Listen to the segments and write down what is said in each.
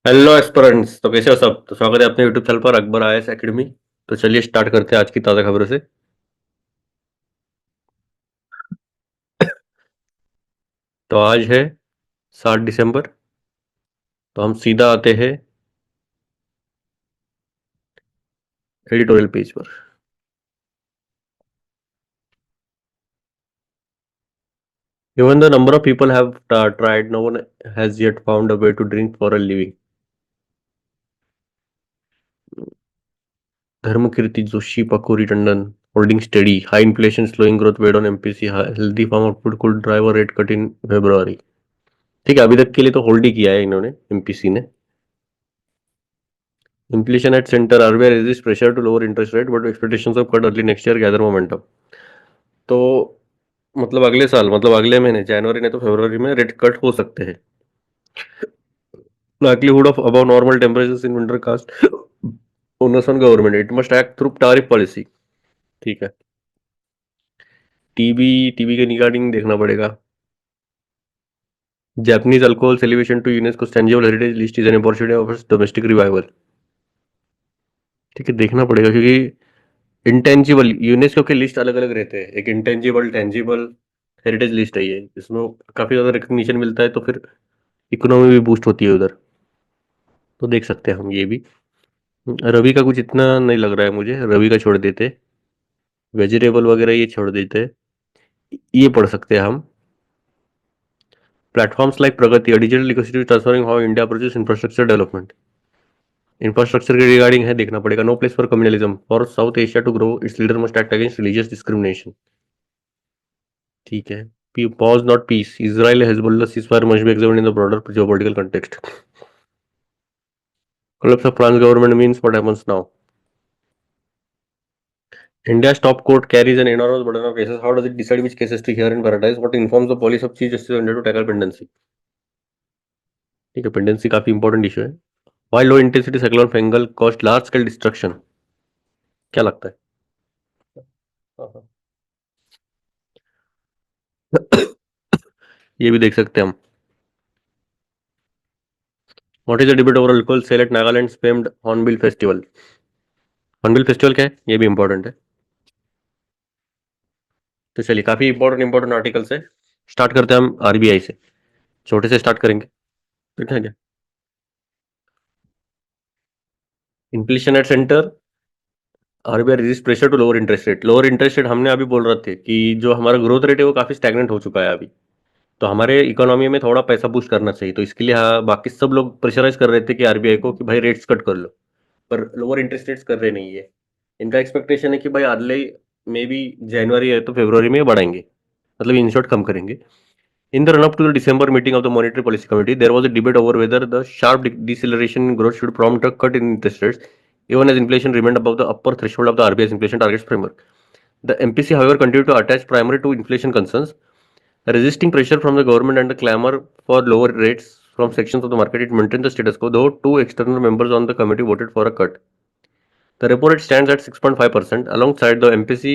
Hello aspirants. तो कैसे हो सब? तो स्वागत है अपने यूट्यूब चैनल पर अकबर आईएएस एकेडमी। तो चलिए स्टार्ट करते हैं आज की ताज़ा खबरों से। तो आज है 7 दिसंबर। तो हम सीधा आते हैं एडिटोरियल पेज पर। Even the number of people have tried, no one has yet found a way to drink for a living. Dharmakirti Joshi, Pakori Tandon holding steady. High inflation slowing growth weighed on MPC. Healthy farm output could drive a rate cut in February. ठीक है, अभी तक के लिए तो hold ही किया है इन्होंने, एमपीसी ने। Inflation at center, RBI resists pressure to lower interest rate, but expectations of cut early next year gather momentum. तो मतलब अगले साल, मतलब अगले महीने जनवरी ने तो फरवरी में रेट कट हो सकते हैं। Likelihood of above normal temperatures in winter cast onus on government. It must act through tariff policy. ठीक है। टीबी टीबी के रिगार्डिंग देखना पड़ेगा। Japanese alcohol celebration to UNESCO's tangible heritage list is an opportunity of its domestic revival. ठीक है, देखना पड़ेगा क्योंकि इंटेंजिबल यूनेस्को के लिस्ट अलग अलग रहते हैं। एक इंटेंजिबल, टेंजिबल, हेरिटेज लिस्ट है ये। इसमें काफी ज्यादा रिकग्निशन मिलता है, तो फिर इकोनॉमी भी बूस्ट होती है उधर। तो देख सकते हैं हम ये भी। रवि का कुछ इतना नहीं लग रहा है मुझे, रवि का छोड़ देते। वेजिटेबल वगैरह ये छोड़ देते। ये पढ़ सकते हैं हम। Platforms like Pragati, digital ecosystem transforming how India approaches infrastructure development. Infrastructure के रिगार्डिंग है, देखना पड़ेगा। No place for communalism, for South Asia to grow its leader must act against religious discrimination. ठीक है। Pause not peace, Israel Hezbollah ceasefire must be examined in the broader geopolitical context. collapse of France government means what happens now? India's top court carries an enormous burden of cases. How does it decide which cases to hear and prioritize? What informs the policy of Chief Justice of India to tackle pendency? ठीक है, pendency काफी important issue है। Why low intensity cyclone Bengal caused large scale destruction? क्या लगता है? ये भी देख सकते हैं हम। What is the debate over alcohol sale at Nagaland's famed Hornbill Festival? Hornbill Festival क्या है? ये भी इंपॉर्टेंट है। तो चलिए, काफी इंपॉर्टेंट इंपॉर्टेंट आर्टिकल से स्टार्ट करते हैं हम। आरबीआई से छोटे से स्टार्ट करेंगे, ठीक है क्या? Inflation at center, RBI resist pressure to lower interest rate. Lower interest rate हमने अभी बोल रहे थे कि जो हमारा ग्रोथ रेट है वो काफी स्टैग्नेंट हो चुका है अभी। तो हमारे इकोनॉमी में थोड़ा पैसा बूस्ट करना चाहिए। तो इसके लिए हाँ, बाकी सब लोग प्रेशराइज कर रहे थे कि आरबीआई को कि भाई रेट्स कट कर लो, पर लोअर इंटरेस्ट रेट्स कर रहे नहीं है। इनका एक्सपेक्टेशन है कि भाई अगले मे बी जनवरी है तो फरवरी में बढ़ाएंगे, मतलब इन शॉर्ट कम करेंगे। In the run-up to the December meeting of the Monetary Policy Committee, there was a debate over whether the sharp deceleration in growth should prompt a cut in interest rates, even as inflation remained above the upper threshold of the RBI's inflation targets framework. The MPC, however, continued to attach primarily to inflation concerns, resisting pressure from the government and the clamor for lower rates from sections of the market. It maintained the status quo, though two external members on the committee voted for a cut. The repo rate stands at 6.5%. Alongside, the MPC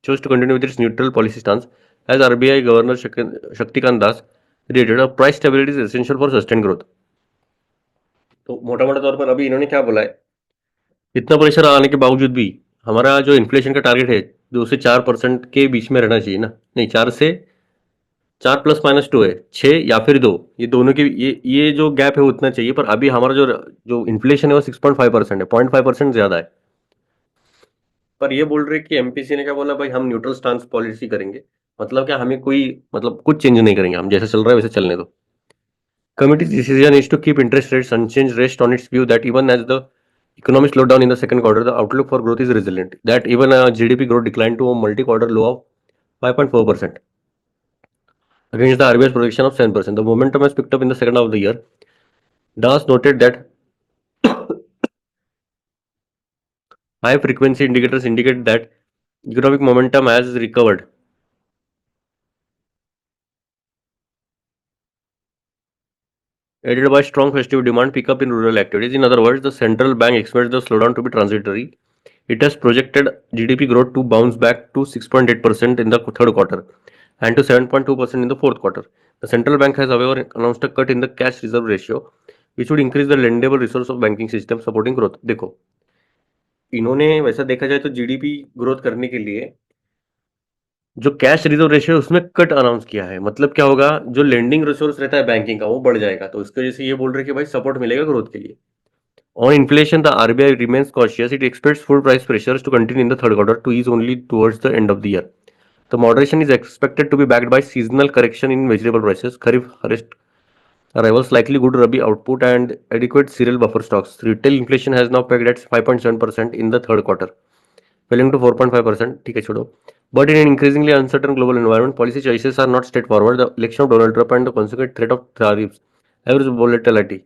chose to continue with its neutral policy stance, as RBI Governor Shaktikant Das reiterated, a price stability is essential for sustained growth. तो मोटा मोटा तौर पर अभी इन्होंने क्या बोला है, इतना प्रेशर आने के बावजूद भी हमारा जो इन्फ्लेशन का टारगेट है 2 से 4% के बीच में रहना चाहिए ना। नहीं, 4 से 4 ± 2 है, 6 या फिर 2, ये दोनों की ये जो गैप है वो उतना चाहिए। पर अभी हमारा जो जो इन्फ्लेशन है वो 6.5% है, 0.5% ज्यादा है। पर ये बोल रहे कि एमपीसी ने क्या बोला, भाई हम न्यूट्रल स्टांस पॉलिसी करेंगे। मतलब क्या, हमें कोई मतलब कुछ चेंज नहीं करेंगे, हम जैसे चल रहा है वैसे चलने दो। Committee's decision is to keep interest rates unchanged, rest on its view that even as the economy slowed down in the second quarter, the outlook for growth is resilient. That even GDP growth declined to a multi-quarter low of 5.4% against the RBI's projection of 7%. The momentum has picked up in the second half of the year. Das noted that high frequency indicators indicate that economic momentum has recovered, aided by strong festive demand pickup in rural activities. In other words, the central bank expects the slowdown to be transitory. It has projected GDP growth to bounce back to 6.8% in the third quarter and to 7.2% in the fourth quarter. The central bank has, however, announced a cut in the cash reserve ratio, which would increase the lendable resource of banking system supporting growth. देखो, इन्होंने वैसा देखा जाए तो GDP growth करने के लिए जो कैश रिजर्व रेशियो है उसमें कट अनाउंस किया है। मतलब क्या होगा, जो लेंडिंग रिसोर्स रहता है बैंकिंग का वो बढ़ जाएगा, तो इसकी वजह से ये बोल रहे हैं कि भाई सपोर्ट मिलेगा ग्रोथ के लिए। On inflation, the RBI remains cautious. It expects food price pressures to continue in the third quarter to ease only towards the end of the year. The moderation is expected to be backed by seasonal correction in vegetable prices, Kharif harvest arrivals, likely good Rabi output, and adequate cereal buffer stocks. Retail inflation has now pegged at 5.7% in the third quarter, falling to 4.5%. ठीक है, छोड़ो. But in an increasingly uncertain global environment, policy choices are not straightforward. The election of Donald Trump and the consequent threat of tariffs have raised volatility.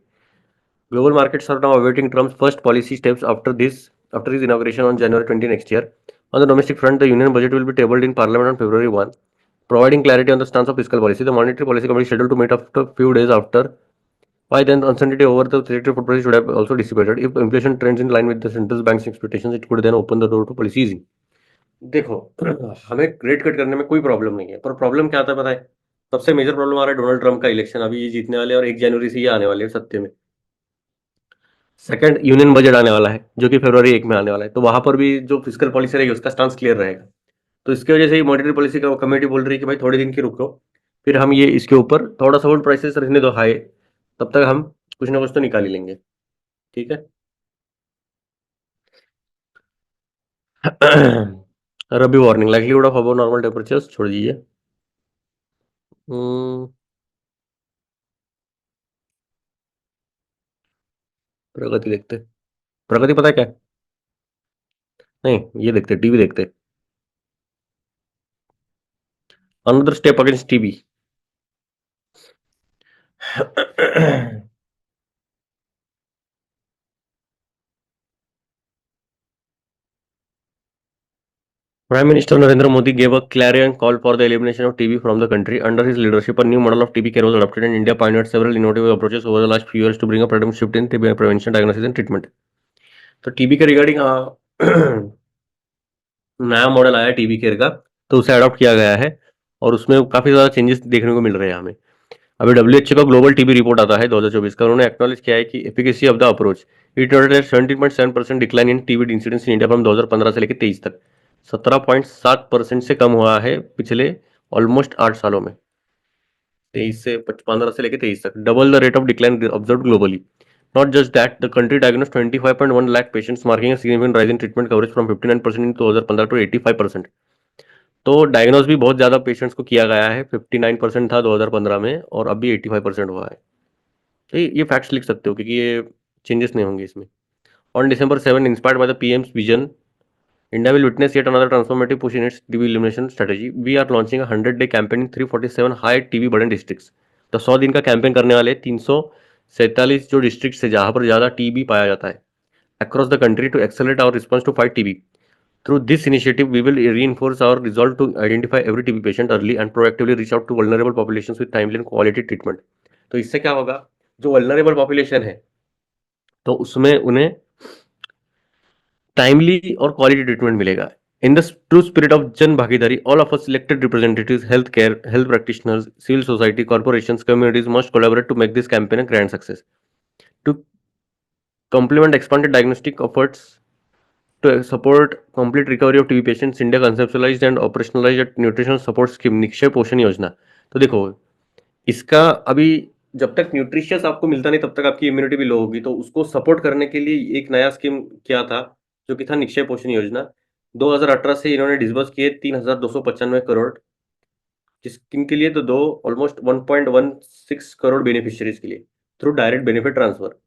Global markets are now awaiting Trump's first policy steps after his inauguration on January 20 next year. On the domestic front, the union budget will be tabled in Parliament on February 1, providing clarity on the stance of fiscal policy. The Monetary Policy Committee is scheduled to meet after a few days after. By then, uncertainty over the trajectory food prices should have also dissipated. If inflation trends in line with the central bank's expectations, it could then open the door to policy easing. देखो, हमें rate cut करने में कोई problem नहीं है, पर problem क्या आता है पता है? सबसे मेजर प्रॉब्लम आ रहा है डोनाल्ड ट्रंप का इलेक्शन। अभी ये जीतने वाले और 1 जनवरी से ये आने वाले हैं सत्ते में। सेकंड, यूनियन बजट आने वाला है जो कि फरवरी 1 में आने वाला है, तो वहां पर भी जो फिजिकल पॉलिसी रहेगी उसका स्टांस क्लियर रहेगा। तो इसकी वजह से मॉनेटरी पॉलिसी का कमेटी बोल रही है कि भाई थोड़े दिन की रुको, फिर हम ये इसके ऊपर थोड़ा सा होल्ड प्राइसेस रहने दो हाई, तब तक हम कुछ ना कुछ तो निकाल ही लेंगे। ठीक है। Rabi warning, likelihood of above normal temperatures छोड़ दीजिए। हम्म, प्रगति देखते। प्रगति पता है क्या है? नहीं, ये देखते, टीवी देखते। Another step against TB. Prime Minister Narendra Modi gave a clarion call for the elimination of TB from the country. Under his leadership, a new model of TB care was adopted, and India pioneered several innovative approaches over the last few years to bring a paradigm shift in TB prevention, diagnosis, and treatment. तो TB के regarding नया model आया है TB care का, तो उसे adopt किया गया है और उसमें काफी ज्यादा चेंजेस देखने को मिल रहे हैं हमें। अभी WHO का ग्लोबल टीबी रिपोर्ट आता है 2024 का, उन्होंने एक्नॉलेज किया है कि efficacy of the approach it noted 17.7% decline in TB incidence in India from 2015 से लेकर 23 तक। 17.7% से कम हुआ है पिछले ऑलमोस्ट 8 सालों में। 15 से लेकर 23 तक, double the rate of decline observed globally. Not just that, the country diagnosed 25.1 lakh patients, marking a significant rise in treatment coverage from 59% in 2015 to 85%। तो डायग्नोज भी बहुत ज्यादा पेशेंट्स को किया गया है। 59% था 2015 में और अभी 85% हुआ है। तो ये फैक्ट्स लिख सकते हो क्योंकि ये चेंजेस नहीं होंगे इसमें। On December 7, inspired by the PM's vision, India will witness yet another transformative push in its TB elimination strategy. We are launching a 100-day campaign in 347 high TB burden districts. तो 100 दिन का campaign करने वाले 347 जो district है जहां पर ज्यादा टीबी पाया जाता है across the country to accelerate our response to fight TB. Through this initiative, we will reinforce our resolve to identify every TB patient early and proactively reach out to vulnerable populations with timely and quality treatment. तो इससे क्या होगा, जो vulnerable population है तो उसमें उन्हें timely और क्वालिटी ट्रीटमेंट मिलेगा। In the true spirit of Jan Bhagidari, all of us elected representatives, health care, health practitioners, civil society, corporations, communities must collaborate to make this campaign a grand success. To complement expanded diagnostic efforts to support complete recovery of TB patients, India conceptualized and operationalized a nutritional support scheme, Nikshay पोषण योजना। तो देखो, इसका अभी जब तक nutritious आपको मिलता नहीं तब तक आपकी इम्यूनिटी भी लो होगी, तो उसको सपोर्ट करने के लिए एक नया स्कीम किया था जो कि था निक्षय पोषण योजना। 2018 से इन्होंने डिसबर्स किए 3,295 करोड़, जिनके लिए तो दो ऑलमोस्ट 1.16 करोड़ बेनिफिशियरीज के लिए through direct benefit transfer.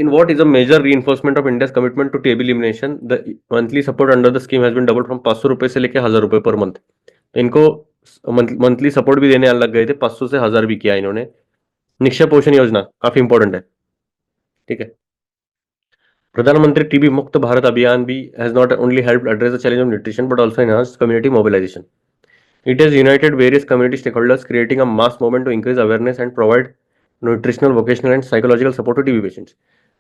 In what is a major reinforcement of India's commitment to TB elimination, the monthly support under the scheme has been doubled from 500 रुपए से लेकर 1,000 रुपए पर मंथ। इनको मंथली सपोर्ट भी देने लग गए थे, 500 से 1,000 भी किया इन्होंने। निक्षय पोषण योजना काफी इंपॉर्टेंट है। ठीक है। प्रधानमंत्री टीबी मुक्त भारत अभियान भी has not only helped address the challenge of nutrition but also enhanced community mobilization. It has united various community stakeholders, creating a mass movement to increase awareness and provide nutritional, vocational, and psychological support to TB patients.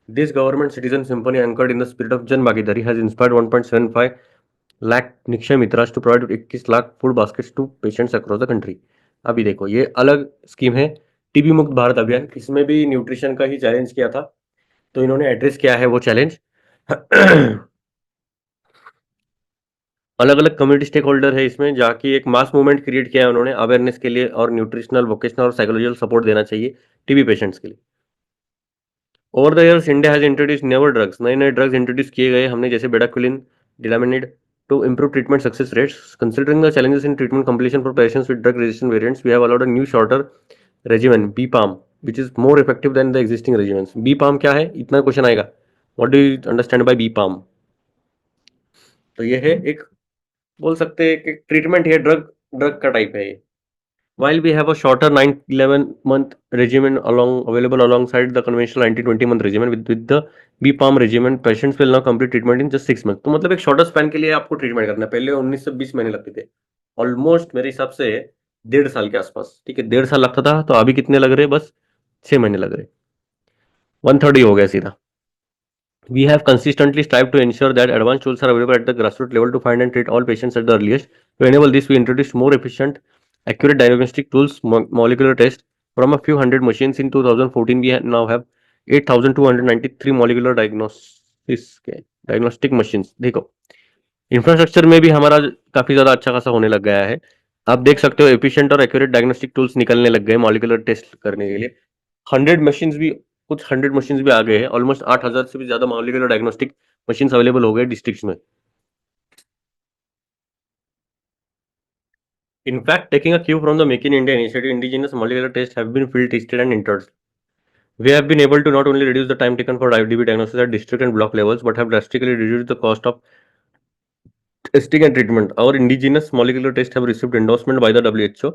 This government citizen symphony, anchored in the spirit of Jan Bhagidari, has inspired 1.75 lakh Nikshay Mitras to provide 21 lakh food baskets to patients across the country. अभी देखो, ये अलग scheme है TB मुक्त भारत अभियान, इसमें भी nutrition का ही चैलेंज किया था, तो इन्होंने एड्रेस किया है वो चैलेंज। अलग अलग कम्युनिटी स्टेक होल्डर है इसमें, जाके एक मास मूवमेंट क्रिएट किया है उन्होंने अवेयरनेस के लिए, और न्यूट्रिशनल, वोकेशनल और साइकोलॉजिकल सपोर्ट देना चाहिए टीबी पेशेंट्स के लिए। Over the years India has introduce never drugs, नए नए ड्रग्स इंट्रोड्यूस किए गए हमने, जैसे bedaquiline, delamanid, to improve treatment success rates. Considering the challenges in treatment completion for patients with drug resistant variants, we have allowed a new shorter regimen, BPAM, which is more effective than the existing regimens. BPAM क्या है, इतना question आएगा, what do you understand by BPAM? तो ये है एक, बोल सकते हैं कि ट्रीटमेंट है, ड्रग ड्रग का टाइप है ये। While we have a shorter 9-11 month regimen available alongside the conventional 19-20 month regimen, with the BPAM regimen, patients will now complete treatment in just 6 months. तो मतलब एक शॉर्टर स्पैन के लिए आपको ट्रीटमेंट करना है, पहले 19 से 20 महीने लगते थे, ऑलमोस्ट मेरे हिसाब से 1.5 साल के आसपास, ठीक है, 1.5 साल लगता था, तो अभी कितने लग रहे, बस 6 महीने लग रहे, 1/3 ही हो गया सीधा। We have consistently strived to ensure that advanced tools are available at the grassroots level to find and treat all patients at the earliest. To enable this, we introduced more efficient, accurate diagnostic tools, molecular tests. From a few hundred machines in 2014, we now have 8,293 molecular diagnostic machines. देखो, infrastructure में भी हमारा काफी ज्यादा अच्छा खासा होने लग गया है। आप देख सकते हो एफिशिएंट और एक्यूरेट डायग्नोस्टिक टूल्स निकलने लग गए मॉलिक्यूलर टेस्ट करने के लिए। 100 मशीन्स भी, कुछ 100 मशीन्स भी आ गए हैं, ऑलमोस्ट 8,000 से भी ज्यादा मॉलिक्यूलर डायग्नोस्टिक मशीन्स अवेलेबल हो गए डिस्ट्रिक्ट्स में। In fact, taking a cue from the Make in India initiative, indigenous molecular tests have been field tested and entered. We have been able to not only reduce the time taken for IDB diagnosis at district and block levels, but have drastically reduced the cost of testing and treatment. Our indigenous molecular tests have received endorsement by the WHO.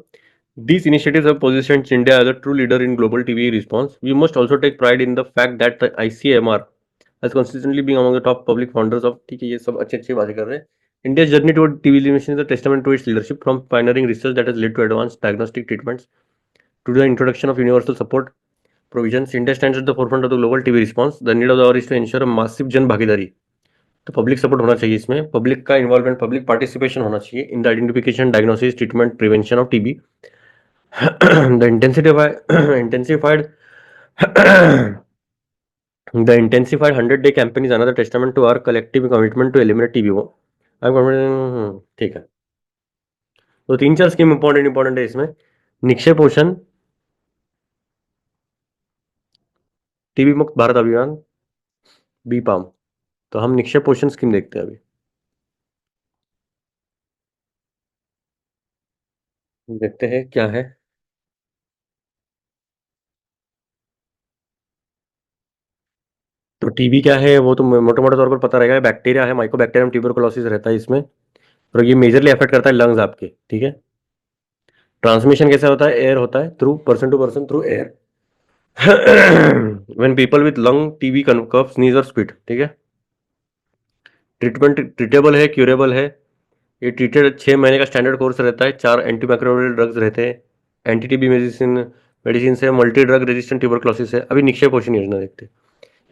These initiatives have positioned India as a true leader in global TB response. We must also take pride in the fact that the ICMR has consistently been among the top public founders of, ठीक है, ये सब अच्छी अच्छी बातें कर रहे हैं। India's journey toward TB elimination is a testament to its leadership, from pioneering research that has led to advanced diagnostic treatments to the introduction of universal support provisions. India stands at the forefront of the global TB response. The need of the hour is to ensure a massive जन भागीदारी, तो public support होना चाहिए इसमें, public का involvement, public participation होना चाहिए in the identification, diagnosis, treatment, prevention of TB. The intensified the intensified 100-day campaign is another testament to our collective commitment to eliminate TB। ठीक है, तो 3-4 स्कीम इंपॉर्टेंट इंपॉर्टेंट है इसमें। निक्षय पोषण, TB मुक्त भारत अभियान, बीपाम। तो हम निक्षय पोषण स्कीम देखते हैं अभी, देखते हैं क्या है। तो टीबी क्या है वो तो मोटे मोटे तौर पर पता रहेगा, बैक्टीरिया है, माइकोबैक्टीरियम ट्यूबरकुलोसिस रहता है इसमें, और ये मेजरली अफेक्ट करता है लंग्स आपके, ठीक है। ट्रांसमिशन कैसे होता है, एयर होता है, through person to person, through air. When people with lung TB cough sneeze और स्पीट, ठीक है। ट्रीटमेंट ट्रीटेबल है, क्यूरेबल है, ये ट्रीटेड 6 महीने का स्टैंडर्ड कोर्स रहता है, 4 एंटीमाइक्रोबियल ड्रग्स रहते हैं, एंटी टीबी मेडिसिन मेडिसिन है, मल्टी ड्रग रेजिस्टेंट ट्यूबरकुलोसिस है। अभी निक्षय पोषण योजना देखते हैं,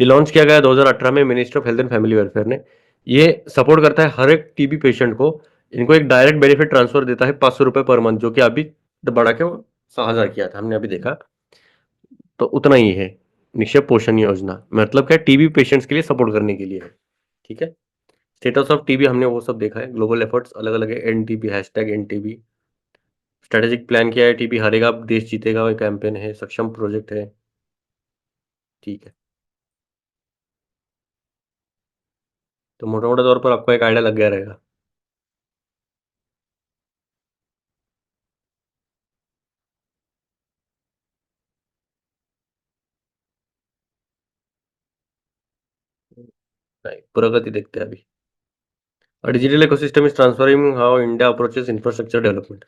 ये लॉन्च किया गया 2018 में ministry of health and family welfare ने। ये सपोर्ट करता है हर एक टीबी पेशेंट को, इनको एक डायरेक्ट बेनिफिट ट्रांसफर देता है 500 रुपये पर मंथ, जो कि अभी बढ़ा के 100,000 किया था हमने अभी देखा, तो उतना ही है। निक्षय पोषण योजना मतलब क्या, टीबी पेशेंट्स के लिए सपोर्ट करने के लिए है, ठीक है। स्टेटस ऑफ टीबी हमने वो सब देखा है, ग्लोबल एफर्ट्स अलग अलग है, end TB, hashtag end TB, strategic plan किया है, टीबी हारेगा देश जीतेगा, कैंपेन है, सक्षम प्रोजेक्ट है, ठीक है। तो मोटा मोटा तौर पर आपको एक आइडिया लग गया रहेगा। प्रगति देखते हैं अभी। A digital ecosystem is transforming how India approaches infrastructure development.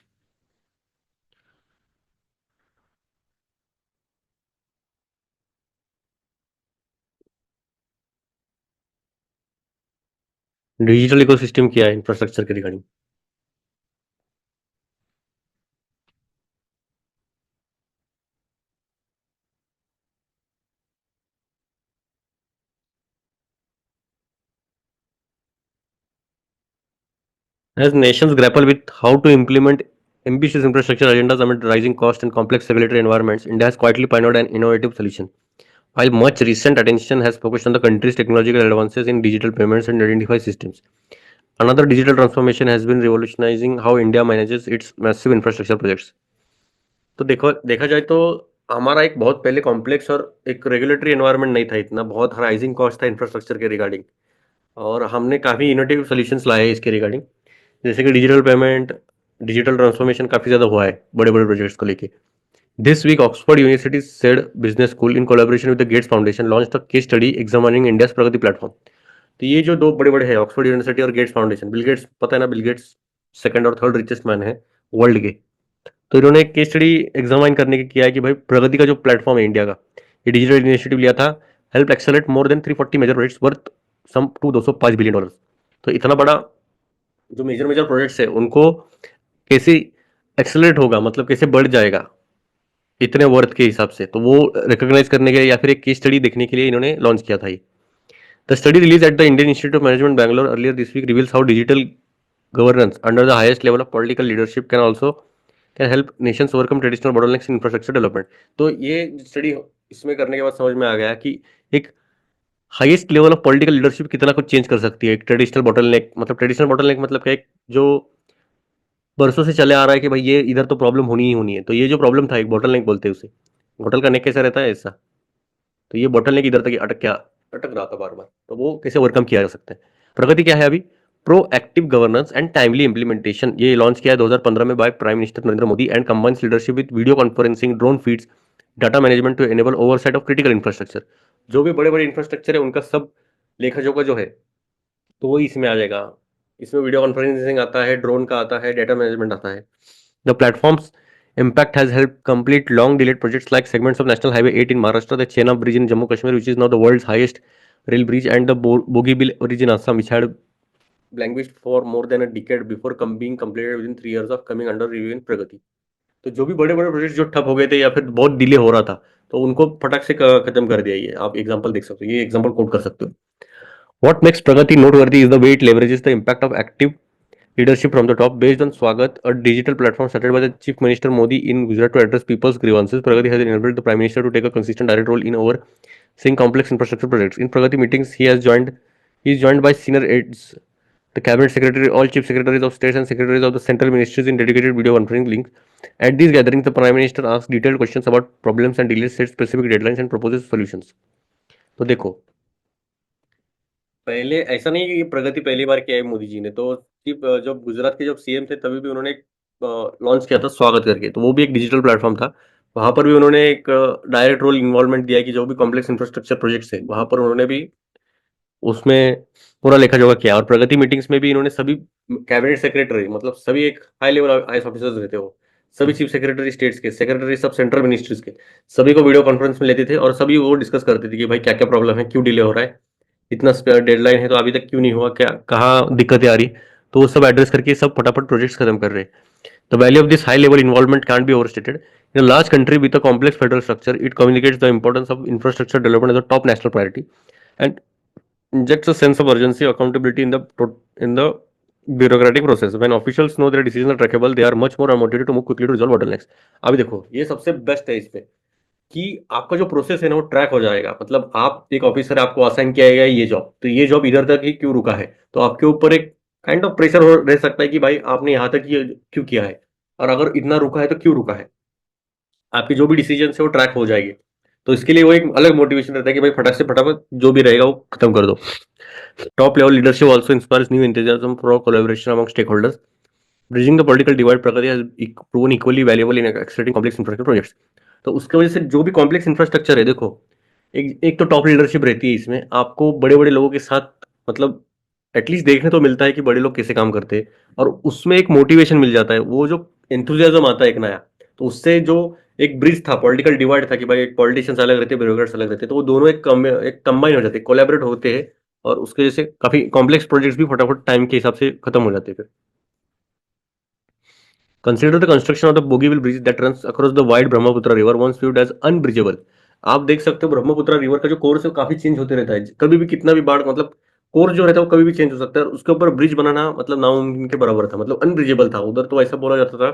Digital ecosystem क्या है इंफ्रास्ट्रक्चर के regarding? As nations grapple with how to implement ambitious infrastructure agendas amid rising cost and complex regulatory environments, India has quietly pioneered an innovative solution. While much recent attention has focused on the country's technological advances in digital payments and identify systems, another digital transformation has been revolutionizing how India manages its massive infrastructure projects. तो देखो देखा जाए तो हमारा एक बहुत पहले complex और एक रेगुलेटरी एनवायरनमेंट नहीं था, इतना बहुत राइजिंग कॉस्ट था इंफ्रास्ट्रक्चर के रिगार्डिंग, और हमने काफ़ी इनोवेटिव सॉल्यूशंस लाए इसके रिगार्डिंग, जैसे कि डिजिटल पेमेंट, डिजिटल ट्रांसफॉर्मेशन काफ़ी ज़्यादा हुआ है बड़े बड़े प्रोजेक्ट्स को लेके। This week Oxford University Said business school in collaboration with the Gates Foundation launch the case study examining India's Pragati platform. तो ये जो दो बड़े बड़े हैं, ऑक्सफोर्ड यूनिवर्सिटी और गेट्स फाउंडेशन, बिल गेट्स पता है ना, बिल गेट्स सेकंड और थर्ड रिचेस्ट मैन है वर्ल्ड के। तो इन्होंने एक केस स्टडी एग्जामाइन करने की किया है कि भाई प्रगति का जो प्लेटफॉर्म है इंडिया का, ये डिजिटल इनिशिएटिव लिया था, help accelerate more than 340 major projects worth sum to $205 billion. तो इतना बड़ा जो मेजर मेजर प्रोजेक्ट्स है उनको कैसे एक्सेलरेट होगा, मतलब कैसे बढ़ जाएगा इतने वर्थ के हिसाब से, तो वो रिकॉग्नाइज करने के लिए या फिर एक केस स्टडी देखने के लिए इन्होंने लॉन्च किया था ये। The study release at the Indian Institute of Management Bangalore earlier this week reveals how digital governance under the highest level of political leadership can help nations overcome traditional bottlenecks in infrastructure development। तो ये study इसमें करने के बाद समझ में आ गया कि एक highest level of political leadership कितना कुछ चेंज कर सकती है। एक ट्रेडिशनल बॉटलनेक मतलब क्या है, जो बरसों से चले आ रहा है कि भाई ये इधर तो प्रॉब्लम होनी ही होनी है, तो ये जो प्रॉब्लम था एक बॉटलनेक बोलते हैं उसे। बॉटल का नेक कैसा रहता है ऐसा, तो ये बॉटलनेक इधर तक अटक रहा था बार बार, तो वो कैसे ओवरकम किया जा सकता है। प्रगति क्या है अभी, proactive governance and timely implementation. ये लॉन्च किया है 2015 में by Prime Minister Narendra Modi and combines leadership with video conferencing, drone feeds, data management to enable oversight of critical infrastructure. जो भी बड़े बड़े इंफ्रास्ट्रक्चर है उनका सब लेखा जोखा जो है तो वही इसमें आ जाएगा। इसमें वीडियो कॉन्फ्रेंसिंग आता है, ड्रोन का आता है, डाटा मैनेजमेंट आता है। The platforms impact has helped complete long delayed projects like segments of National Highway 8 in Maharashtra, the Chenab Bridge in Jammu Kashmir, which is now the world's highest rail bridge, and the Bogibeel Bridge in Assam, which had languished for more than a decade before being completed within 3 years of coming under review in Pragati। तो जो भी बड़े बड़े project जो ठप हो गए थे या फिर बहुत डिले हो रहा था, तो उनको फटाक से खत्म कर दिया। ये आप एग्जांपल देख सकते हो, ये एग्जांपल कोट कर सकते हो। What makes Pragati noteworthy is the way it leverages the impact of active leadership from the top. Based on Swagat, a digital platform started by the Chief Minister Modi in Gujarat to address people's grievances, Pragati has enabled the Prime Minister to take a consistent direct role in overseeing complex infrastructure projects. In Pragati meetings, he is joined by senior aides, the cabinet secretary, all chief secretaries of states and secretaries of the central ministries in dedicated video conferencing links. At these gatherings, the Prime Minister asks detailed questions about problems and delays, sets specific deadlines and proposes solutions। तो देखो, पहले ऐसा नहीं कि प्रगति पहली बार किया है मोदी जी ने, तो जब गुजरात के जब सीएम थे तभी भी उन्होंने लॉन्च किया था स्वागत करके, तो वो भी एक डिजिटल प्लेटफॉर्म था। वहां पर भी उन्होंने एक डायरेक्ट रोल इन्वॉल्वमेंट दिया कि जो भी कॉम्प्लेक्स इंफ्रास्ट्रक्चर प्रोजेक्ट्स है वहां पर उन्होंने भी उसमें पूरा लेखा जोखा किया। और प्रगति मीटिंग्स में भी इन्होंने सभी कैबिनेट सेक्रेटरी, मतलब सभी एक हाई लेवल आईएएस ऑफिसर्स रहते हो, सभी चीफ सेक्रेटरी स्टेट्स के, सेक्रेटरी सब सेंट्रल मिनिस्ट्रीज के, सभी को वीडियो कॉन्फ्रेंस में लेते थे और सभी वो डिस्कस करते थे कि भाई क्या क्या प्रॉब्लम है, क्यों डिले हो रहा है, इतना डेडलाइन है तो अभी तक क्यों नहीं हुआ, क्या कहाँ दिक्कतें आ रही, तो वो सब एड्रेस करके सब फटाफट प्रोजेक्ट्स खत्म कर रहे हैं। The value of this high level involvement can be overstated. In a large country with a complex federal structure, it communicates the importance of infrastructure development as a top national priority and injects a sense of urgency, accountability in the bureaucratic process. When officials know their decisions are trackable, they are much more motivated to move quickly to resolve bottlenecks। अभी देखो ये सबसे best है इस पे कि आपका जो प्रोसेस है ना वो ट्रैक हो जाएगा। मतलब आप एक ऑफिसर, आपको असाइन किया गया ये जॉब, तो ये जॉब इधर तक ही क्यों रुका है, तो आपके ऊपर एक काइंड ऑफ प्रेशर रह सकता है कि भाई आपने यहाँ तक ये क्यों किया है, और अगर इतना रुका है तो क्यों रुका है। आपकी जो भी डिसीजन है वो ट्रैक हो जाएगी, तो इसके लिए वो एक अलग मोटिवेशन रहता है कि भाई फटाक से फटाफट जो भी रहेगा वो खत्म कर दो। Top level leadership also inspires new enthusiasm for collaboration among stakeholders, bridging the political divide। Pragati has proven equally valuable in accelerating complex infrastructure projects। तो उसके वजह से जो भी कॉम्प्लेक्स इंफ्रास्ट्रक्चर है, देखो एक तो टॉप लीडरशिप रहती है इसमें, आपको बड़े बड़े लोगों के साथ मतलब एटलीस्ट देखने तो मिलता है कि बड़े लोग कैसे काम करते हैं, और उसमें एक मोटिवेशन मिल जाता है, वो जो एंथुजियाज्म आता है एक नया, तो उससे जो एक ब्रिज था, पॉलिटिकल डिवाइड था कि भाई एक पॉलिटिशियंस अलग रहते हैं, ब्यूरोक्रेट्स अलग रहते हैं, तो वो दोनों एक कंबाइन हो जाते हैं, कोलैबोरेट होते हैं, और उसके वजह से काफी कॉम्प्लेक्स प्रोजेक्ट्स भी फटाफट टाइम के हिसाब से खत्म हो जाते हैं। फिर consider the construction of the Bogibeel bridge that runs across the wide Brahmaputra river, once viewed as unbridgeable. आप देख सकते हो ब्रह्मपुत्र रिवर का जो कोर्स है वो काफी चेंज होते रहता है, कभी भी कितना भी बाढ़, मतलब कोर्स जो रहता है वो कभी भी चेंज हो सकता है, और उसके ऊपर ब्रिज बनाना मतलब नामुमकिन के बराबर था, मतलब अनब्रिजेबल था उधर। तो ऐसा बोला जाता था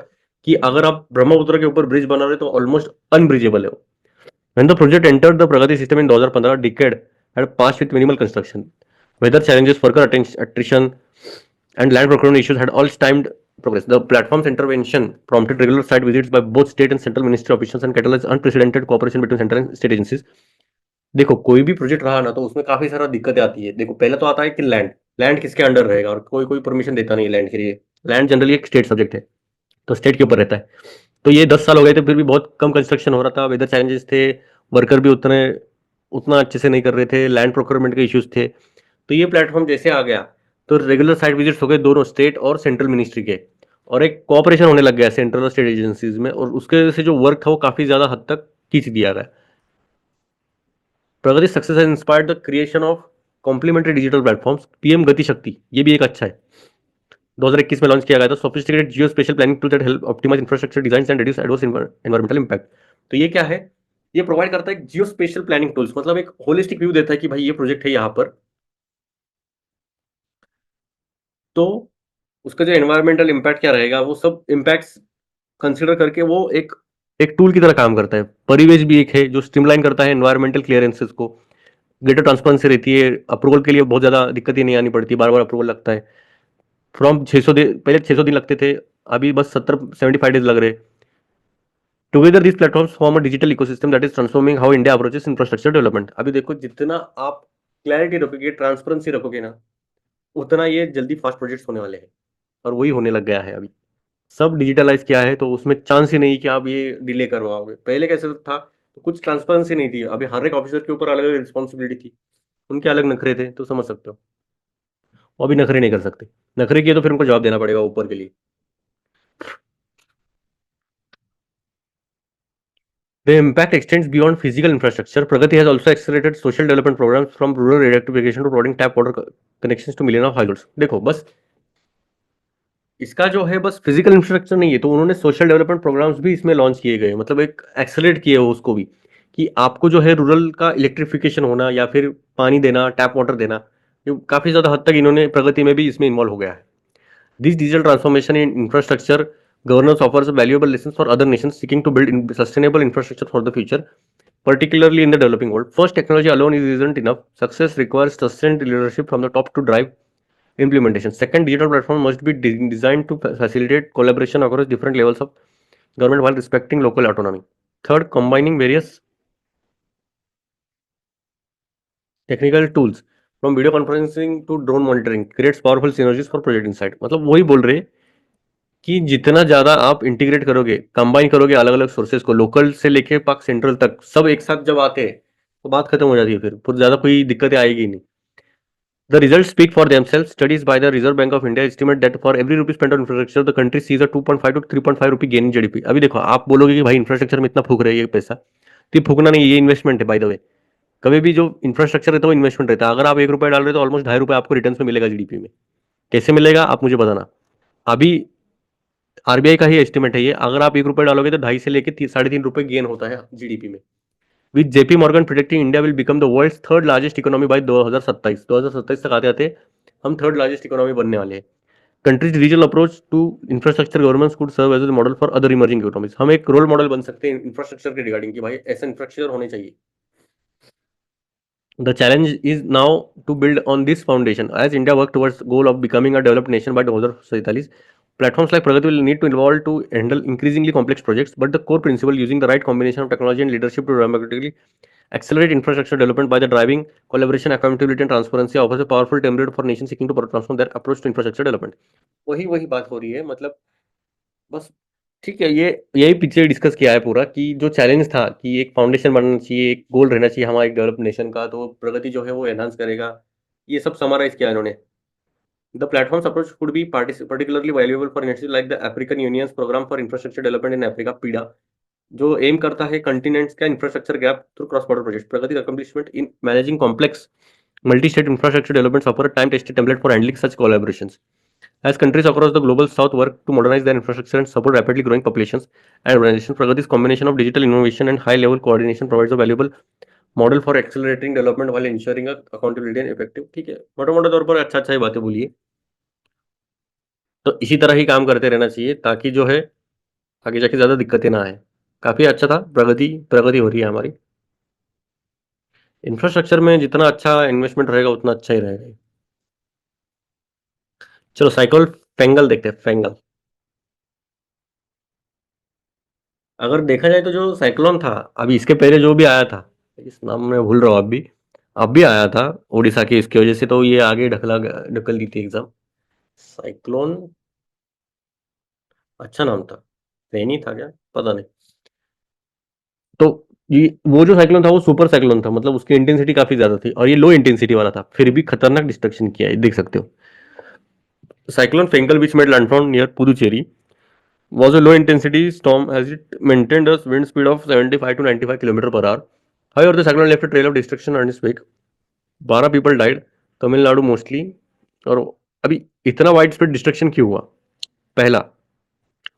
कि अगर आप ब्रह्मपुत्र के ऊपर ब्रिज बना रहे तो ऑलमोस्ट अनब्रिजेबल है वो। When the project entered the Pragati system in 2015, decade had passed with minimal construction. Weather challenges, worker attrition, and land procurement issues had all stymied progress. The platform's intervention prompted regular site visits by both state and central ministry officials and catalyzed unprecedented cooperation between central and state agencies. देखो कोई भी project रहा ना तो उसमें काफी सारा दिक्कतें आती है। देखो पहले तो आता है कि लैंड लैंड किसके अंडर रहेगा, और कोई कोई परमिशन देता नहीं लैंड के लिए। लैंड जनरली एक स्टेट सब्जेक्ट है, तो स्टेट के ऊपर रहता है। तो ये 10 साल हो गए थे, फिर भी बहुत कम कंस्ट्रक्शन हो रहा था। वेदर चैलेंजेस थे, वर्कर भी उतना अच्छे से नहीं कर रहे थे, लैंड प्रोक्योरमेंट के इश्यूज थे। तो ये प्लेटफॉर्म जैसे आ गया तो रेगुलर साइट विजिट्स हो गए दोनों स्टेट और सेंट्रल मिनिस्ट्री के, और एक कोऑपरेशन होने लग गया सेंट्रल और स्टेट एजेंसीज में, और उसके वजह से जो वर्क था वो काफी ज्यादा हद तक खींच दिया गया। Pragati success has inspired the creation of complementary digital platforms, PM Gati Shakti, ये भी एक अच्छा है, 2021 में लॉन्च किया गया था। Sophisticated geospatial planning tool that help optimise infrastructure design and reduce adverse environmental impact. तो ये क्या है, ये प्रोवाइड करता है जियो स्पेशल प्लानिंग टूल्स, मतलब एक होलिस्टिक व्यू देता है कि भाई ये प्रोजेक्ट है यहाँ पर, तो उसका जो एनवायरमेंटल इंपैक्ट क्या रहेगा वो सब इंपैक्ट्स कंसिडर करके वो एक एक टूल की तरह काम करता है। परिवेश भी एक है जो स्ट्रीमलाइन करता है एनवायरमेंटल क्लियरेंसेस को, ग्रेटर ट्रांसपेरेंसी रहती है, अप्रूवल के लिए बहुत ज्यादा दिक्कत ही नहीं आनी पड़ती, बार बार अप्रूवल लगता है। फ्रॉम 600 दिन, पहले 600 दिन लगते थे, अभी बस 75 डेज लग रहे। Together these platforms form a digital ecosystem that is transforming how India approaches infrastructure development। अभी देखो जितना आप क्लैरिटी रखोगे, ट्रांसपेरेंसी रखोगे ना, उतना ये जल्दी फास्ट प्रोजेक्ट्स होने वाले हैं, और वही होने लग गया है अभी। सब डिजिटलाइज किया है तो उसमें चांस ही नहीं कि आप ये डिले करवाओगे। पहले कैसे था, तो कुछ ट्रांसपेरेंसी नहीं थी, अभी हर एक ऑफिसर के ऊपर अलग अलग रिस्पॉन्सिबिलिटी थी, उनके अलग नखरे थे, तो समझ सकते हो। वो अभी नखरे नहीं कर सकते, नखरे किए तो फिर उनको जवाब देना पड़ेगा ऊपर के लिए। The impact extends beyond physical infrastructure. Pragati has also accelerated social development programs from rural electrification to providing tap water connections to millions of households। देखो बस इसका जो है बस फिजिकल इंफ्रास्ट्रक्चर नहीं है, तो उन्होंने सोशल डेवलपमेंट प्रोग्राम्स भी इसमें लॉन्च किए गए, मतलब एक एक्सेलरेट किए हो उसको भी, कि आपको जो है रूरल का इलेक्ट्रिफिकेशन होना या फिर पानी देना, टैप वाटर देना, ये काफी ज्यादा हद तक इन्होंने प्रगति में भी इसमें इन्वॉल्व हो गया है। This digital transformation in infrastructure governance offers valuable lessons for other nations seeking to build sustainable infrastructure for the future, particularly in the developing world. First, technology alone isn't enough. Success requires sustained leadership from the top to drive implementation. Second, digital platform must be designed to facilitate collaboration across different levels of government while respecting local autonomy. Third, combining various technical tools from video conferencing to drone monitoring creates powerful synergies for project insight। मतलब वही बोल रहे कि जितना ज्यादा आप integrate करोगे, combine करोगे अलग अलग सोर्सेज को, लोकल से लेके पाक सेंट्रल तक, सब एक साथ जब आते हैं तो बात खत्म हो जाती है, फिर ज्यादा कोई दिक्कतें आएगी नहीं। The results speak for themselves. Studies by the Reserve Bank of India estimate that for every rupee spent on infrastructure, the country sees a 2.5 to 3.5 rupee gain in GDP. अभी देखो आप बोलोगे कि भाई इंफ्रास्ट्रक्चर में इतना फूक रहे हैं ये पैसा, तो ये फूकना नहीं, ये इन्वेस्टमेंट है बाय द वे। कभी भी जो इंफ्रास्ट्रक्चर रहता है वो इन्वेस्टमेंट रहता है। अगर आप 1 रुपया डाल रहे हो तो ऑलमोस्ट 2.5 रुपये आपको रिटर्न में मिलेगा जीडीपी में। कैसे मिलेगा आप मुझे बताना। अभी आरबीआई का ही एस्टिमेट है ये, अगर आप 1 रुपये डालोगे तो 2.5 से लेके 3.5 रुपये गेन होता है जीडीपी में। With JP Morgan predicting India will become the world's third largest economy by 2027 तक आते आते हम थर्ड लार्जेस्ट इकोनॉमी बनने वाले हैं। Country's digital approach to infrastructure government could serve as a model for other emerging economies. हम एक role model बन सकते हैं इंफ्रास्ट्रक्चर के रिगार्डिंग कि भाई ऐसा इंफ्रास्ट्रक्चर होने चाहिए। The challenge is now to build on this foundation. As India works towards the goal of becoming a developed nation by 2047, platforms like Pragati will need to evolve to handle increasingly complex projects. But the core principle, using the right combination of technology and leadership to dramatically accelerate infrastructure development by the driving collaboration, accountability, and transparency, offers a powerful template for nations seeking to transform their approach to infrastructure development। वही वही बात हो रही है, मतलब बस ठीक है, ये यही पीछे डिस्कस किया है पूरा, कि जो चैलेंज था कि एक फाउंडेशन बनना चाहिए, एक गोल रहना चाहिए हमारा एक डेवलप नेशन का, तो प्रगति जो है वो एनहांस करेगा, ये सब समराइज किया इन्होंने। The platforms approach could be particularly valuable for initiatives like the African Union's program for infrastructure development in Africa, पीडा, जो एम करता है कंटिनेंट्स का infrastructure gap through cross border project. Pragati accomplishment in managing complex multi-state infrastructure developments offer a time-tested template for handling such collaborations. As countries across the global south work to modernize their infrastructure and support rapidly growing populations and urbanization, Pragati's combination of digital innovation and high-level coordination provides a valuable model for accelerating development while ensuring accountability and effective। ठीक है, मोटा मोटा तौर पर अच्छा अच्छा ही बातें बोलिए, तो इसी तरह ही काम करते रहना चाहिए ताकि जो है आगे जाके ज़्यादा दिक्कतें ना आए। काफ़ी अच्छा था, प्रगति प्रगति हो रही है हमारी। इंफ्रास्ट्रक्चर में जितना अच्छा इन्वेस्टमेंट रहेगा उतना अच्छा ही रहेगा। चलो साइक्लोन फेंगल देखते हैं, फेंगल। अगर देखा जाए तो जो साइक्लोन था, अभी इसके पहले जो भी आया था, इस नाम मैं भूल रहा हूँ अब भी आया था उड़ीसा के, इसकी वजह से तो ये आगे ढकल दी थी एग्जाम। साइक्लोन, अच्छा नाम था, फैनी था क्या, पता नहीं। तो ये वो जो साइक्लोन था वो सुपर साइक्लोन था, मतलब उसकी इंटेंसिटी काफी ज्यादा थी और ये लो इंटेंसिटी वाला था, फिर भी खतरनाक डिस्ट्रक्शन किया है, देख सकते हो। Cyclone Fengal which made landfall near Puducherry was a low intensity storm as it maintained a wind speed of 75 to 95 km per hour. However, the cyclone left a trail of destruction on its wake. 12 people died, Tamil Nadu mostly. और अभी इतना wide spread destruction क्यों हुआ? पहला,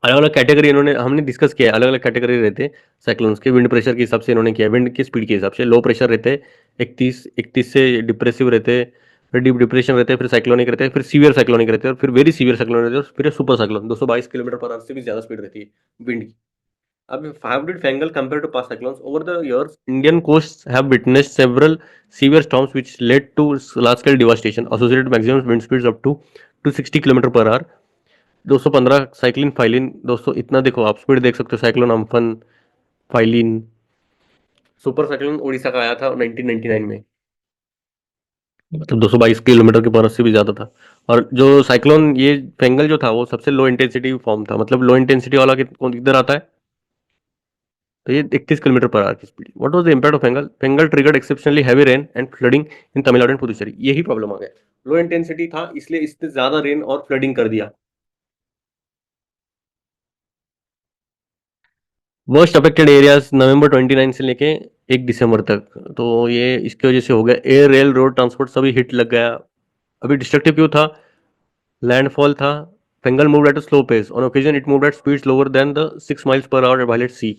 अलग अलग category इन्होंने हमने डिस्कस किया है, अलग अलग कैटेगरी रहते हैं साइक्लोन्स के, विंड प्रेशर के हिसाब से इन्होंने किया, विंड की स्पीड के हिसाब से। लो प्रेशर रहते हैं 31 से डिप्रेसिव रहते हैं, फिर डीप डिप्रेशन रहते हैं, फिर साइक्लोनिक रहते हैं, फिर सीवियर साइक्लोनिक रहते हैं, और फिर वेरी सीवियर साइक्लोनिक रहते हैं, फिर super cyclone 222 kilometre per hour से भी ज्यादा स्पीड रहती है विंड की। अब how did Bengal compare to past cyclones? Over the years, Indian coasts have witnessed several severe storms which led to large-scale devastation, associated maximum wind speeds up to 260 kilometre per hour. 215 cyclin phylline, दोस्तों इतना देखो, आप speed देख सकते हो, cyclone Amphan, phylline. Super cyclone Orissa का आया था 1999 में, मतलब 222 किलोमीटर के पर से भी ज्यादा था। और जो साइक्लोन ये फेंगल जो था वो सबसे लो इंटेंसिटी फॉर्म था, मतलब लो इंटेंसिटी वाला कौन किधर आता है, तो ये 31 किलोमीटर पर आवर की speed. What was the impact of Bengal? Bengal triggered exceptionally heavy rain and flooding in Tamil Nadu and Puducherry. यही प्रॉब्लम आ गया, लो इंटेंसिटी था इसलिए इसने ज्यादा रेन और फ्लडिंग कर दिया। वर्स्ट अफेक्टेड एरियाज नवंबर 29 से लेके 1 दिसंबर तक, तो ये इसकी वजह से हो गया। एयर रेल रोड ट्रांसपोर्ट सभी हिट लग गया। अभी डिस्ट्रक्टिव क्यों था? लैंडफॉल था। Bengal move at a slow pace, on occasion it move at speeds lower than the 6 miles per hour while at sea.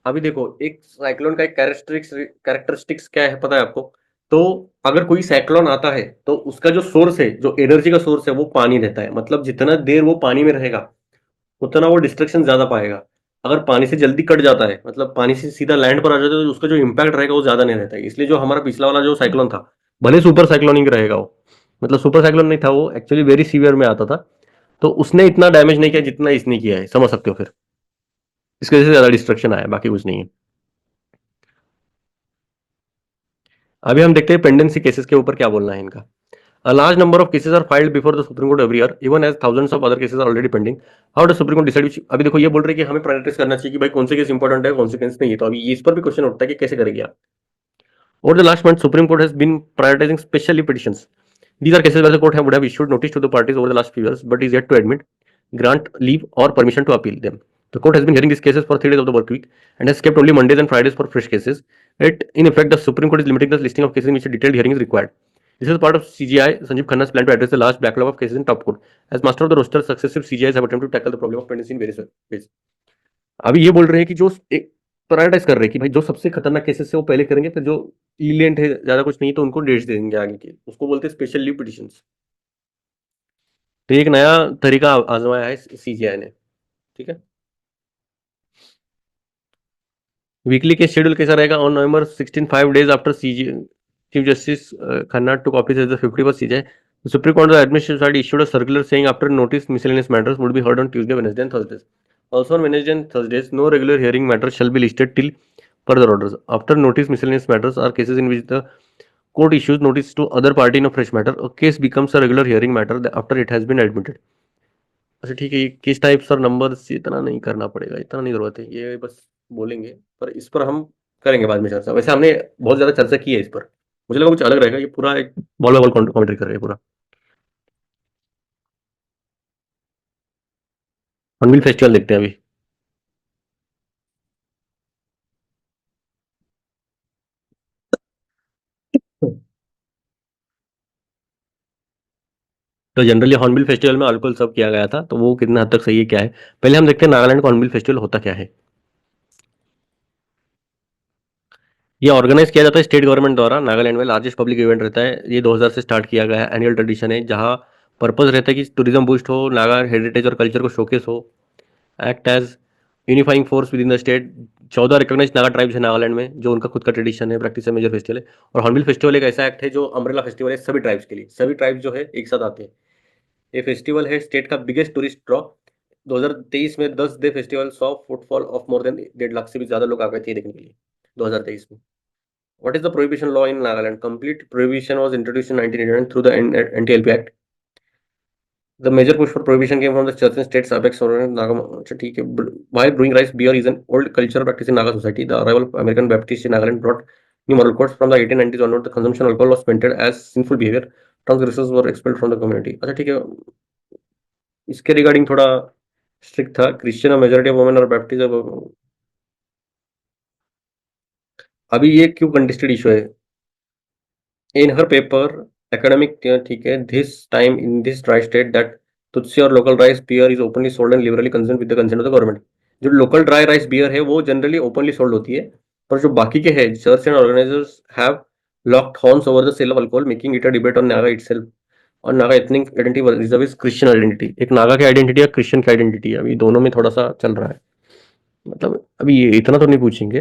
अभी देखो, एक साइक्लोन का एक कैरेक्टरिस्टिक्स क्या है पता है आपको? तो अगर कोई साइक्लोन आता है तो उसका जो सोर्स है, जो एनर्जी का सोर्स है, वो पानी रहता है। मतलब जितना देर वो पानी में रहेगा उतना वो डिस्ट्रक्शन ज्यादा पाएगा। अगर पानी से जल्दी कट जाता है, मतलब पानी से सीधा लैंड पर आ जाता है, तो उसका जो इम्पैक्ट रहेगा वो ज्यादा नहीं रहता है। इसलिए जो हमारा पिछला वाला जो साइक्लोन था, भले सुपर साइक्लोनिक रहेगा वो, मतलब सुपर साइक्लोन नहीं था वो, एक्चुअली वेरी सीवियर में आता था, तो उसने इतना डैमेज नहीं किया जितना इसने किया है, समझ सकते हो फिर। इसकी वजह से ज्यादा डिस्ट्रक्शन आया, बाकी कुछ नहीं है। अभी हम देखते हैं पेंडेंसी केसेस के ऊपर क्या बोलना है इनका। A large number of cases are filed before the Supreme Court every year, even as thousands of other cases are already pending. How does Supreme Court decide which? अभी देखो ये बोल रहे हैं कि हमें प्रायोरिटाइज करना चाहिए कि भाई कौन से केस इंपॉर्टेंट है, कौन से केस नहीं है। तो अभी इस पर भी क्वेश्चन उठता है कि कैसे करेंगे आप। Over the last month, Supreme Court has been prioritizing specially petitions. These are cases where the court would have issued notice to the parties over the last few years, but is yet to admit, grant leave or permission to appeal them. The court has been hearing these cases for 3 days of the work week and has kept only Mondays and Fridays for fresh cases. Yet, in effect, the Supreme Court is limiting the listing of cases in which a detailed hearing is required. This is part of CGI Sanjeev Khanna's plan to address the large backlog of cases in top court. As master of the roster, successive CGIs have attempted to tackle the problem of pendency in various ways. अभी ये बोल रहे हैं कि जो एक prioritise कर रहे हैं कि भाई जो सबसे खतरनाक केसेस है वो पहले करेंगे, फिर जो लीलेंट है, ज्यादा कुछ नहीं, तो उनको डेट्स दे देंगे आगे के, उसको बोलते हैं स्पेशल लीव पिटिशंस। तो एक नया तरीका आजमाया है सीजीआई ने, ठीक है। वीकली के शेड्यूल कैसा रहेगा? On November 16, 5 days after CJ chief justice Khanna took office as the 51st CJI, Supreme Court administration side issued a circular saying after notice miscellaneous matters would be heard on Tuesday, Wednesday and Thursdays. Also on Wednesday and Thursdays, no regular hearing matters shall be listed till further orders. After notice miscellaneous matters are cases in which the court issues notice to other party in a fresh matter. A case becomes a regular hearing matter after it has been admitted. अच्छा ठीक है, ये किस type sir number से इतना नहीं करना पड़ेगा, इतना नहीं जरूरत है, ये बस बोलेंगे। पर इस पर हम करेंगे बाद में चर्चा। वैसे हमने बहुत ज्यादा चर्चा की है इस पर, मुझे लगा कुछ अलग रहेगा, ये पूरा एक बॉल बाय बॉल कॉमेंट्री कर रहे हैं पूरा। हॉर्नबिल फेस्टिवल देखते हैं अभी। तो जनरली हॉर्नबिल फेस्टिवल में अल्कोहल सर्व किया गया था, तो वो कितना हद तक सही है क्या है। पहले हम देखते हैं नागालैंड का हॉर्नबिल फेस्टिवल होता क्या है। ये ऑर्गेनाइज किया जाता है स्टेट गवर्नमेंट द्वारा, नागालैंड में लार्जेस्ट पब्लिक इवेंट रहता है। ये 2000 से स्टार्ट किया गया है, एनुअल ट्रेडिशन है, जहाँ पर्पज रहता है कि टूरिज्म बूस्ट हो, नागा हेरिटेज और कल्चर को शोकेस हो, act as unifying force within the state. 14 recognised Naga tribes है नागालैंड में, जो उनका खुद का ट्रेडिशन है, प्रैक्टिस है, मेजर फेस्टिवल है। और हॉर्नबिल फेस्टिवल एक ऐसा एक्ट है जो अम्ब्रेला फेस्टिवल है सभी ट्राइब्स के लिए, सभी ट्राइब्स जो है एक साथ आते हैं। ये फेस्टिवल है स्टेट का बिगेस्ट टूरिस्ट ड्रॉ। 2023 में 10 day festival saw footfall of more than 1.5 lakh से भी ज्यादा लोग आ गए थे देखने के लिए 2023 में। What is the prohibition law in Nagaland? Complete prohibition was introduced in 1989 through the Anti-LP Act. The major push for prohibition came from the church and states apex or Naga. अच्छा ठीक है. While brewing rice beer is an old cultural practice in Naga society, the arrival of American Baptists in Nagaland brought new moral codes. From the 1890s onward, the consumption of alcohol was painted as sinful behavior. Transgressors were expelled from the community. अच्छा ठीक है. इसके regarding थोड़ा strict था, Christian majority of women और baptism. अभी ये क्यों कंटेस्टेड इशू है? In her paper, academic, ठीक है, this time in this dry state that Tulsi और local rice beer is openly sold and liberally consumed with the consent of the government. जो local dry rice beer है वो generally openly sold होती है, पर जो बाकी के है church and organisers have locked horns over the sale of alcohol, making it a debate on Naga itself. और Naga ethnic identity versus Christian identity, एक नागा की आइडेंटिटी है, क्रिश्चियन की आइडेंटिटी है, अभी दोनों में थोड़ा सा चल रहा है। मतलब अभी ये इतना तो नहीं पूछेंगे,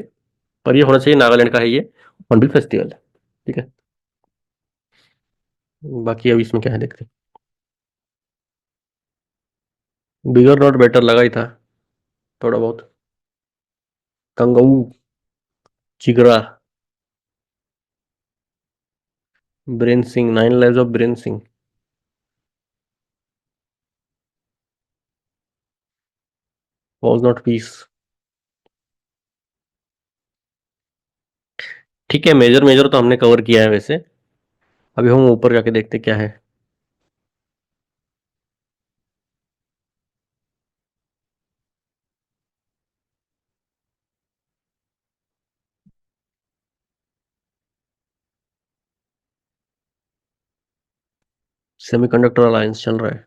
पर ये होना चाहिए नागालैंड का है ये हॉर्नबिल फेस्टिवल। ठीक है, बाकी अभी इसमें क्या है देखते हैं। बिगर नॉट बेटर लगा ही था थोड़ा बहुत। कंगऊ, चिगरा, Biren Singh, 9 lives of Biren Singh, was not peace. ठीक है, मेजर मेजर तो हमने कवर किया है वैसे। अभी हम ऊपर जाके देखते क्या है। सेमीकंडक्टर अलायंस चल रहा है।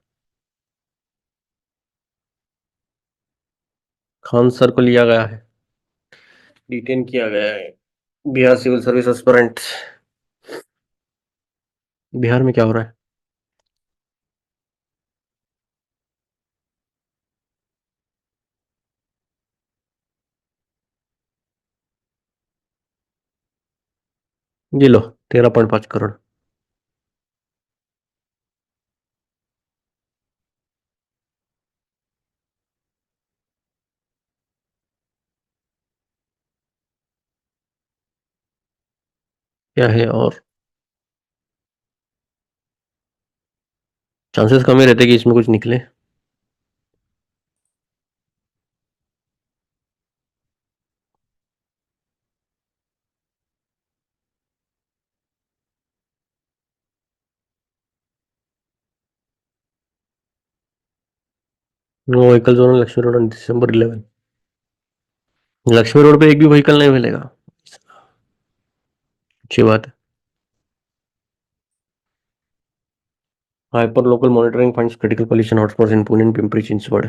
खान सर को लिया गया है, डिटेन किया गया है। Bihar civil service aspirant. Bihar में क्या हो रहा है? ये लो, 13.5 करोड़। क्या है और? चांसेस कम ही रहते कि इसमें कुछ निकले। No vehicle zone Laxmi road December 11। Laxmi road पे एक भी व्हीकल नहीं मिलेगा, अच्छी बात है। Hyper local monitoring finds critical pollution hotspots in Pune and Pimpri Chinchwad.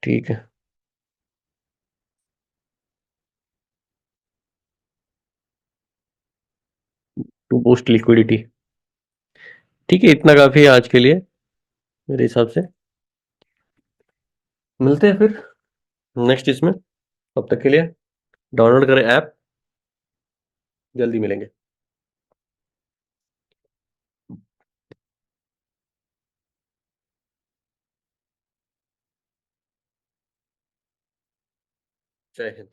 ठीक है, टू बूस्ट लिक्विडिटी। ठीक है, इतना काफी है आज के लिए मेरे हिसाब से। मिलते हैं फिर नेक्स्ट इसमें। तब तक के लिए डाउनलोड करें ऐप, जल्दी मिलेंगे। जय हिंद।